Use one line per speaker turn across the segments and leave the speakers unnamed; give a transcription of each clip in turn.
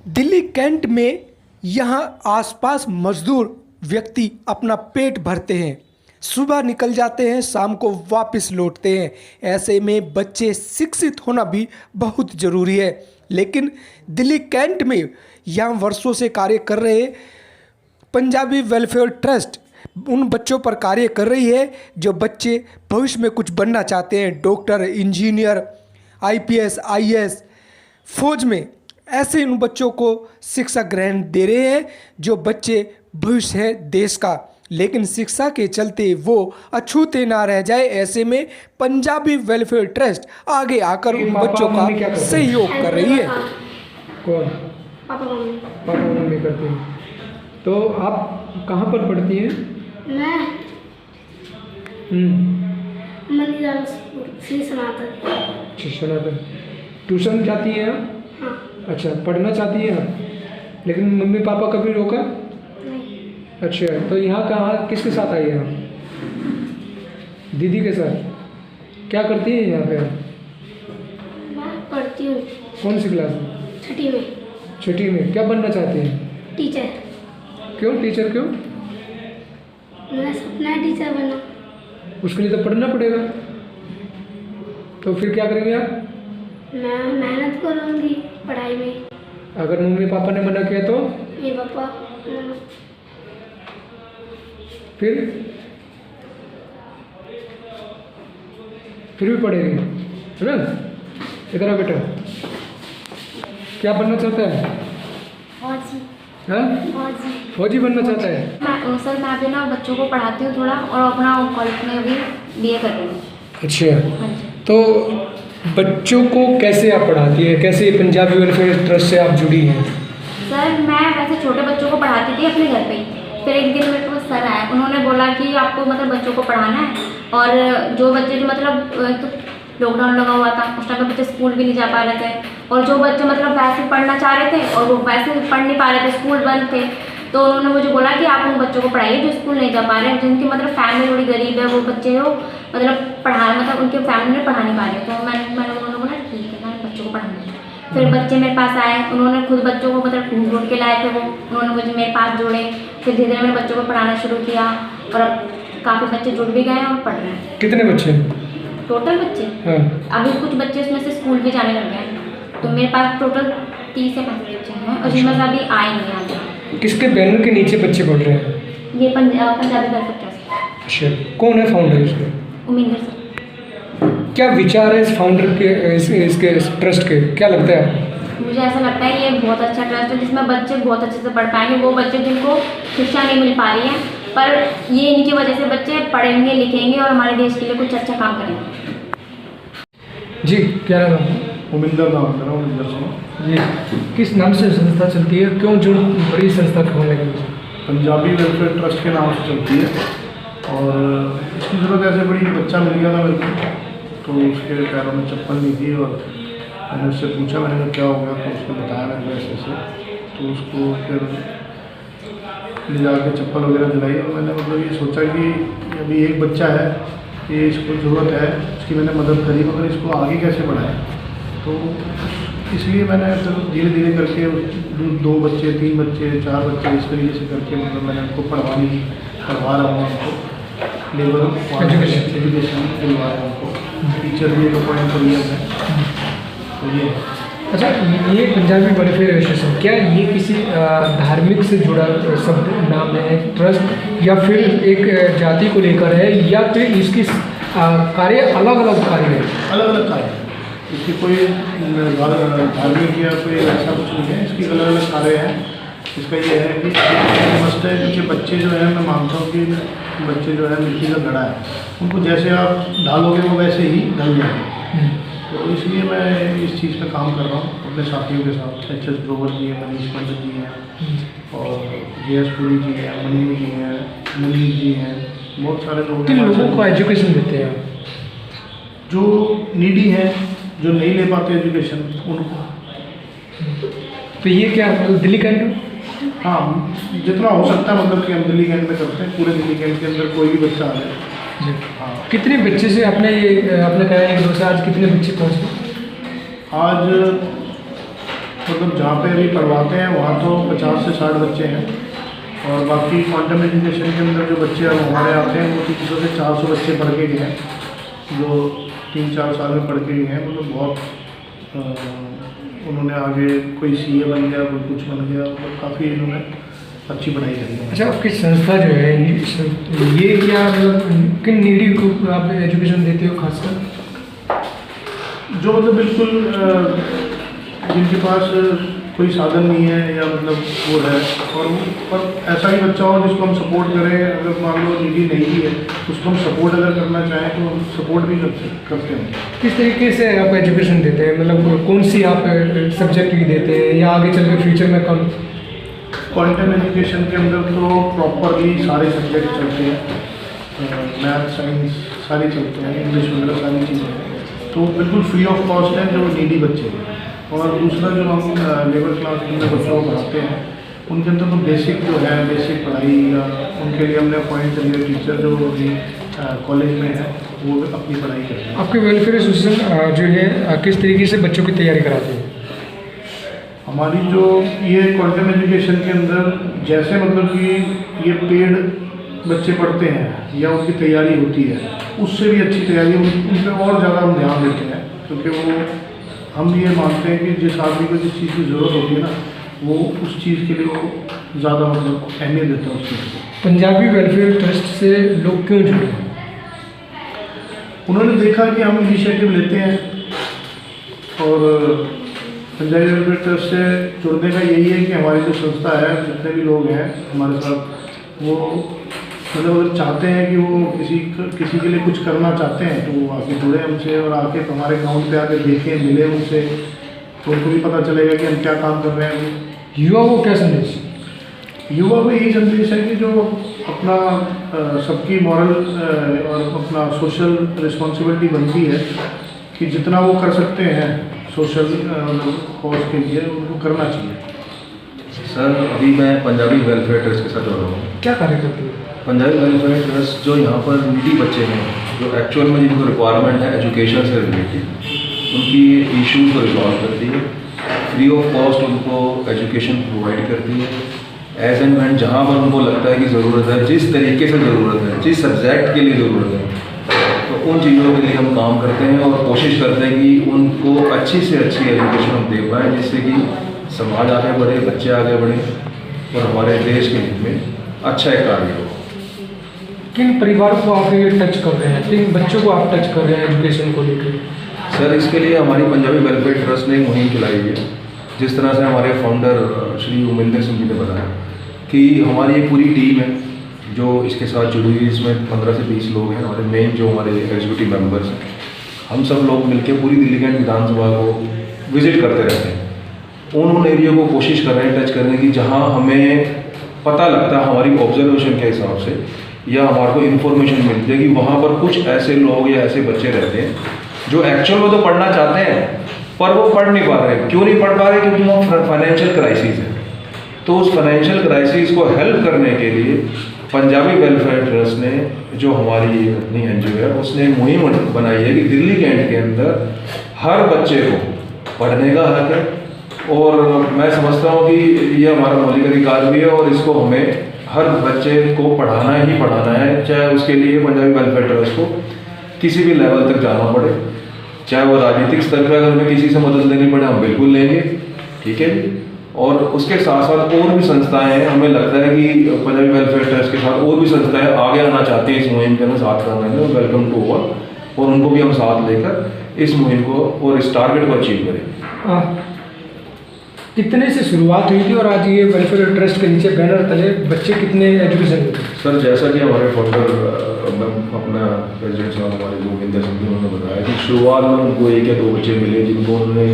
Delhi cantt में यहाँ आसपास मजदूर व्यक्ति अपना पेट भरते हैं, सुबह निकल जाते हैं, शाम को वापस लौटते हैं। ऐसे में बच्चे शिक्षित होना भी बहुत ज़रूरी है। लेकिन दिल्ली कैंट में यहाँ वर्षों से कार्य कर रहे पंजाबी वेलफेयर ट्रस्ट उन बच्चों पर कार्य कर रही है जो बच्चे भविष्य में कुछ बनना चाहते हैं, डॉक्टर, इंजीनियर, आईपीएस, आईएएस, फौज में। ऐसे इन बच्चों को शिक्षा ग्रहण दे रहे हैं जो बच्चे भविष्य है देश का, लेकिन शिक्षा के चलते वो अछूते ना रह जाए। ऐसे में पंजाबी वेलफेयर ट्रस्ट आगे आकर उन बच्चों का सहयोग कर रही है।
कौन?
Papa mummy.
पापा मम्मी करती हैं। तो आप कहाँ पर पढ़ती हैं?
मैं मंदिर श्री सनातन।
सनातन। ट्यूशन जाती हैं आप?
हाँ।
अच्छा, पढ़ना चाहती हैं आप, लेकिन मम्मी पापा कभी रोका?
नहीं।
अच्छा, तो यहाँ कहाँ किसके साथ आई हैं आप? दीदी के साथ। क्या करती हैं यहाँ पे आप?
मैं पढ़ती हूँ
कौन सी क्लास में?
6ठी में।
6ठी में। क्या बनना चाहती हैं?
टीचर।
क्यों टीचर क्यों?
मेरा सपना है टीचर बनना।
उसके लिए तो पढ़ना पड़ेगा। तो फिर क्या करेंगे आप?
मैं मेहनत करूँगी पढ़ाई में।
अगर मम्मी पापा ने मना किया तो?
मेरे पापा
फिर भी पढ़ेगी, है ना? इधर आ बेटा। क्या बनना चाहता है?
फौजी।
हाँ, फौजी बनना चाहता है।
सर मैं अभी ना बच्चों को पढ़ाती हूँ थोड़ा, और अपना कॉलेज में भी बीए कर रही हूँ।
अच्छा, तो बच्चों को कैसे आप पढ़ाती हैं? कैसे पंजाबी वेलफेयर ट्रस्ट से आप जुड़ी हैं?
सर मैं वैसे छोटे बच्चों को पढ़ाती थी अपने घर पे ही। फिर एक दिन मेरे को सर आए, उन्होंने बोला कि आपको मतलब बच्चों को पढ़ाना है, और जो बच्चे जो मतलब तो लॉकडाउन लगा हुआ था, उस टाइम पे बच्चे स्कूल भी नहीं जा पा रहे थे, और जो बच्चे मतलब वैसे पढ़ना चाह रहे थे और वो वैसे पढ़ नहीं पा रहे थे, स्कूल बंद थे, तो उन्होंने मुझे बोला कि आप उन बच्चों को पढ़ाइए जो स्कूल नहीं जा पा रहे हैं, जिनकी मतलब फैमिली थोड़ी गरीब है, वो बच्चे हो मतलब पढ़ा मतलब उनके फैमिली में पढ़ा नहीं पा रहे। तो मैंने उन्होंने बोला ठीक है, मैं बच्चों को पढ़ाऊँगी। फिर बच्चे मेरे पास आए, उन्होंने खुद बच्चों को मतलब ढूंढ के लाए थे वो, उन्होंने मुझे मेरे पास जोड़े। फिर धीरे धीरे मैंने बच्चों को पढ़ाना शुरू किया, और अब काफ़ी बच्चे जुड़ भी गए और पढ़ रहे हैं।
कितने बच्चे?
टोटल बच्चे?
हाँ।
अभी कुछ बच्चे उसमें से स्कूल भी जाने लग गए हैं, तो मेरे पास टोटल 30 से 35 बच्चे हैं, और जिनमें से अभी आए नहीं आगे।
किसके बैनर के नीचे बच्चे पढ़ रहे हैं?
ये पंजाबी वेलफेयर ट्रस्ट।
अच्छा, कौन है फाउंडर इसके?
उमिंदर सर।
क्या विचार है इस फाउंडर के, इसके ट्रस्ट के? क्या लगता है आपको?
मुझे ऐसा लगता है ये बहुत अच्छा ट्रस्ट है जिसमें बच्चे बहुत अच्छे से पढ़ पाएंगे। वो बच्चे जिनको शिक्षा नहीं मिल पा रही है, पर ये इनकी वजह से बच्चे पढ़ेंगे, लिखेंगे और हमारे देश के लिए कुछ अच्छा काम करेंगे।
जी, क्या नाम है?
उमिंदर नाम है, उमिंदर सिंह।
जी, किस नाम से संस्था चलती है? क्यों जो बड़ी संस्था खोलने लगी?
पंजाबी वेलफेयर ट्रस्ट के नाम से चलती है, और इसकी ज़रूरत ऐसे बड़ी बच्चा मिल गया था मेरे को, तो उसके पैरों में चप्पल नहीं थी, और मैंने उससे पूछा, मैंने कहा क्या हो गया, तो उसने बताया मेरे को ऐसे, तो उसको फिर ले जाके चप्पल वगैरह दिलाई। और मैंने मतलब ये सोचा कि अभी एक बच्चा है, ये इसको ज़रूरत है, इसकी मैंने मदद करी, मगर इसको आगे कैसे बढ़ाएं, तो इसलिए मैंने फिर धीरे धीरे करके 2 बच्चे, 3 बच्चे, 4 बच्चे, इस तरीके से करके मतलब मैंने उनको पढ़वा रहा हूँ उनको, लेबर एजुकेशन दिलवा रहा हूँ उनको, टीचर भी एक अपॉइंट कर लिया है। तो ये
अच्छा, ये पंजाबी वेलफेयर एसोसिएशन, क्या ये किसी धार्मिक से जुड़ा शब्द नाम है ट्रस्ट, या फिर एक जाति को लेकर है, या फिर इसकी कार्य अलग अलग कार्य है?
अलग अलग कार्य है, इसकी कोई धार्मिक या कोई ऐसा कुछ नहीं है, इसकी अलग अलग कार्य है। इसका ये है कि समझते हैं कि बच्चे जो है, मैं मानता हूँ कि बच्चे जो है मिट्टी का घड़ा है, उनको जैसे आप ढालोगे वो वैसे ही ढल जाएंगे। तो इसलिए मैं इस चीज़ पे काम कर रहा हूँ अपने साथियों के साथ। HS ग्रोवर जी हैं, मनीष पंडित जी हैं, और JS पुरी जी हैं, मनी जी हैं, मनीष जी हैं, बहुत सारे लोग
किन लोगों को एजुकेशन देते हैं?
जो नीडी हैं, जो नहीं ले पाते एजुकेशन, उनको।
तो ये क्या दिल्ली कैंट?
हाँ, जितना हो सकता है मतलब कि हम दिल्ली कैंट में करते हैं, पूरे दिल्ली कैंट के अंदर कोई भी बच्चा आ जाए।
जी।
हाँ।
कितने बच्चे से आपने कहा एक दो से आज कितने बच्चे पहुँचे?
आज मतलब जहाँ पे अभी पढ़वाते हैं वहाँ तो 50 से 60 बच्चे हैं, और बाकी क्वांटम एजुकेशन के अंदर जो बच्चे अब हमारे आते हैं वो 300 से 400 बच्चे पढ़ के गए हैं, जो 3-4 साल में पढ़ के गए हैं। मतलब बहुत उन्होंने आगे कोई CA बन गया, कोई कुछ बन गया, मतलब काफ़ी इन्होंने अच्छी पढ़ाई करी है।
अच्छा, आपकी संस्था जो है ये क्या मतलब किन नीडी को आप एजुकेशन देते हो खासकर?
जो मतलब बिल्कुल जिनके पास कोई साधन नहीं है या मतलब वो है, और ऐसा ही बच्चा हो जिसको हम सपोर्ट करें। अगर मान लो नीडी नहीं भी है, उसको हम सपोर्ट अगर करना चाहें तो हम सपोर्ट भी करते हैं।
किस तरीके से आप एजुकेशन देते हैं, मतलब कौन सी आप सब्जेक्ट की देते हैं या आगे चल के फ्यूचर में कौन?
क्वांटम एजुकेशन के अंदर तो प्रॉपरली सारे सब्जेक्ट चलते हैं, मैथ साइंस सारी चलते हैं, इंग्लिश वगैरह सारी चीज़ें हैं, तो बिल्कुल फ्री ऑफ कॉस्ट है जो नीडी बच्चे हैं। और दूसरा जो हम लेबर क्लास के अंदर बच्चों को पढ़ाते हैं उनके अंदर तो बेसिक जो है, बेसिक पढ़ाई या उनके लिए हमने अपॉइंट करिए टीचर जो अभी कॉलेज में है वो अपनी पढ़ाई करते हैं।
आपके वेलफेयर एसोसिएशन जो है किस तरीके से बच्चों की तैयारी कराती है?
हमारी जो ये क्वांटम एजुकेशन के अंदर जैसे मतलब कि ये पेड बच्चे पढ़ते हैं या उनकी तैयारी होती है, उससे भी अच्छी तैयारी उन पर और ज़्यादा हम ध्यान देते हैं, क्योंकि वो हम ये मानते हैं कि जिस आदमी को जिस चीज़ की ज़रूरत होती है ना, वो उस चीज़ के लिए वो ज़्यादा मतलब अहमियत देता है उस चीज़ को।
पंजाबी वेलफेयर ट्रस्ट से लोग क्यों जुड़े?
उन्होंने देखा कि हम इनिशिएटिव लेते हैं, और पंजाबी वेलफेयर ट्रस्ट से जुड़ने का यही है कि हमारी जो संस्था है, जितने भी लोग हैं हमारे साथ, वो मतलब अगर चाहते हैं कि वो किसी के लिए कुछ करना चाहते हैं तो वो आके जुड़े हमसे, और आके हमारे ग्राउंड पे आके देखें, मिले उनसे, तो उनको भी पता चलेगा कि हम क्या काम कर रहे हैं।
युवा को क्या संदेश?
युवा को यही संदेश है कि जो अपना सबकी मॉरल और अपना सोशल रिस्पॉन्सिबिलिटी बनती है कि जितना वो कर सकते हैं सोशल कॉज के लिए, उनको करना चाहिए।
सर, अभी मैं पंजाबी वेलफेयर ट्रस्ट के साथ जुड़ा हूँ।
क्या कार्य करते हैं?
पंजाबी वेलफेयर ट्रस्ट जो यहाँ पर नीडी बच्चे हैं, जो एक्चुअल में जिनको रिक्वायरमेंट है एजुकेशन से रिलेटेड, उनकी इश्यूज को रिजॉल्व करती है, फ्री ऑफ कॉस्ट उनको एजुकेशन प्रोवाइड करती है, एज एंड व्हेन जहाँ पर उनको लगता है कि ज़रूरत है, जिस तरीके से ज़रूरत है, जिस सब्जेक्ट के लिए ज़रूरत है, तो उन चीज़ों के लिए हम काम करते हैं और कोशिश करते हैं कि उनको अच्छी से अच्छी एजुकेशन हम दे पाएँ, जिससे कि समाज आगे बढ़े, बच्चे आगे बढ़े और हमारे देश के हित में अच्छा एक कार्य हो।
किन परिवारों को आप ये टच कर रहे हैं, किन बच्चों को आप टच कर रहे हैं एजुकेशन को लेकर?
सर, इसके लिए हमारी पंजाबी वेलफेयर ट्रस्ट ने एक मुहिम चलाई है। जिस तरह से हमारे फाउंडर श्री उमेंद्र सिंह जी ने बताया कि हमारी एक पूरी टीम है जो इसके साथ जुड़ी हुई है, इसमें 15 से 20 लोग हैं हमारे मेन जो हमारे एग्जीक्यूटिव मेंबर्स हैं। हम सब लोग मिलकर पूरी दिल्ली कैंट विधानसभा को विजिट करते रहते हैं। उन एरिया को कोशिश कर रहे हैं टच करने की जहाँ हमें पता लगता है हमारी ऑब्जर्वेशन के हिसाब से या हमारे को इन्फॉर्मेशन मिलती है कि वहाँ पर कुछ ऐसे लोग या ऐसे बच्चे रहते हैं जो एक्चुअल में तो पढ़ना चाहते हैं पर वो पढ़ नहीं पा रहे। क्यों नहीं पढ़ पा रहे? क्योंकि वहाँ फाइनेंशियल क्राइसिस है। तो उस फाइनेंशियल क्राइसिस को हेल्प करने के लिए पंजाबी वेलफेयर ट्रस्ट ने, जो हमारी अपनी NGO है, उसने मुहिम बनाई है कि दिल्ली कैंट के अंदर हर बच्चे को पढ़ने का हक है, और मैं समझता हूँ कि ये हमारा मौलिक अधिकार भी है और इसको हमें हर बच्चे को पढ़ाना ही पढ़ाना है, चाहे उसके लिए पंजाबी वेलफेयर ट्रस्ट को किसी भी लेवल तक जाना पड़े, चाहे वो राजनीतिक स्तर पर अगर हमें किसी से मदद लेनी पड़े हम बिल्कुल लेंगे, ठीक है। और उसके साथ साथ और भी संस्थाएं हैं, हमें लगता है कि पंजाबी वेलफेयर ट्रस्ट के साथ और भी संस्थाएं आगे आना चाहती हैं इस मुहिम के अंदर साथ करने में। वेलकम टू ऑल, और उनको भी हम साथ लेकर इस मुहिम को और इस टारगेट को अचीव करेंगे।
कितने से शुरुआत हुई थी और आज ये वेलफेयर ट्रस्ट के नीचे बैनर तले बच्चे कितने एजुकेशन होते हैं?
सर, जैसा कि हमारे फाउंडर अपना प्रेसिडेंट साहब हमारे जो उमेंद्र सिंह जी उन्होंने बताया कि शुरुआत में उनको 1 या 2 बच्चे मिले जिनको उन्होंने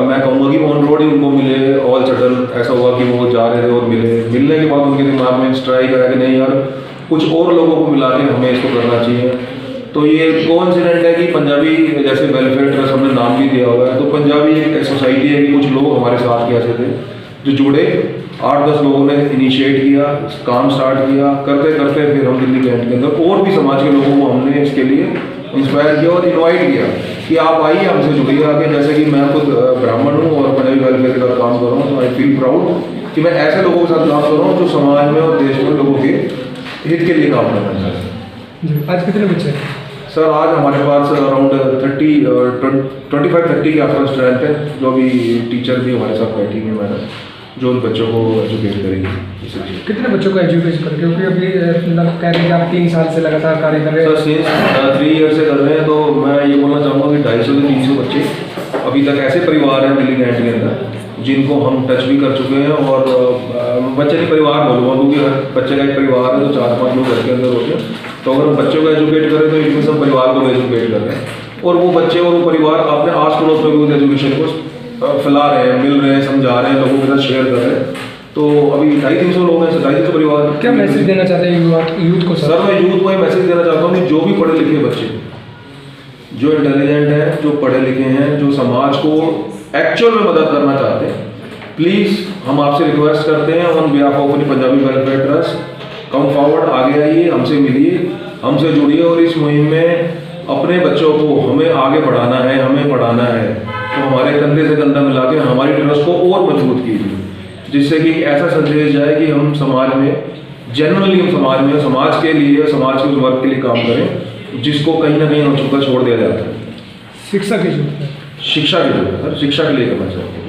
मैं कहूँगा कि ऑन रोड ही उनको मिले, ऑल सडन ऐसा हुआ कि वो जा रहे थे और मिलने के बाद उनके दिमाग में स्ट्राइक आया कि नहीं यार, कुछ और लोगों को मिला के हमें इसको करना चाहिए। तो ये कोइंसिडेंट है कि पंजाबी जैसे वेलफेयर ट्रस्ट हमने नाम भी दिया हुआ है, तो पंजाबी एक सोसाइटी है कि कुछ लोग हमारे साथ कैसे थे जो जुड़े, 8-10 लोगों ने इनिशिएट किया, काम स्टार्ट किया, करते करते फिर हम दिल्ली कैंट के अंदर और भी समाज के लोगों को हमने इसके लिए इंस्पायर किया और इनवाइट किया कि आप आइए हमसे जुड़िए आगे। जैसे कि मैं खुद ब्राह्मण हूँ और पंजाबी वेलफेयर काम कर रहा हूँ, तो आई फील प्राउड कि मैं ऐसे लोगों के साथ काम कर रहा हूँ जो समाज में और देश में लोगों के हित के लिए काम करना चाहते हैं।
जी, आज कितने बच्चे हैं?
सर आज हमारे पास अराउंड 25-30 के आसपास स्ट्रेंथ है, जो अभी टीचर भी हमारे साथ बैठी हैं मैडम, जो उन बच्चों को एजुकेट करेंगे इसलिए।
कितने बच्चों को एजुकेशन कर, क्योंकि अभी मतलब कह रहे हैं कि आप 3 साल से लगातार कार्य कर रहे हैं।
सर सिंस 3 ईयर से कर रहे हैं, तो मैं ये बोलना चाहूँगा कि 250 से 300 बच्चे अभी तक ऐसे परिवार हैं दिल्ली कैंट के अंदर जिनको हम टच भी कर चुके हैं। और बच्चे के परिवार बोलूँगा, क्योंकि हर बच्चे का एक परिवार है, तो 4-5 लोग घर के अंदर होते हैं। तो अगर हम बच्चों को एजुकेट करें तो इसमें सब परिवार को एजुकेट कर रहे हैं, और वो बच्चे और वो परिवार अपने आस पड़ोस में भी उस एजुकेशन को फैला रहे हैं, मिल रहे हैं, समझा रहे हैं, लोगों के साथ शेयर कर रहे हैं। तो अभी 250-300 लोग हैं, 250 परिवार।
क्या मैसेज देना चाहते हैं यूथ को?
सर मैं यूथ को ये मैसेज देना चाहता हूँ कि जो भी पढ़े लिखे बच्चे, जो इंटेलिजेंट हैं, जो पढ़े लिखे हैं, जो समाज को एक्चुअल में मदद करना चाहते हैं, प्लीज़ हम आपसे रिक्वेस्ट करते हैं ऑन बिहाफ ऑफ अपनी Punjabi welfare trust, come forward, आगे आइए, हमसे मिलिए, हमसे जुड़िए, और इस मुहिम में अपने बच्चों को हमें आगे बढ़ाना है, हमें पढ़ाना है। तो हमारे कंधे से कंधा मिला के हमारी ट्रस्ट को और मजबूत कीजिए, जिससे कि ऐसा संदेश जाए कि हम समाज में जनरली, हम समाज में समाज के लिए, समाज के उस वर्ग के लिए काम करें जिसको कहीं ना कहीं अनछुआ छोड़ दिया जाता है।
शिक्षा की जरूरत है।
शिक्षा की जरूरत है, शिक्षा के लिए करना चाहिए।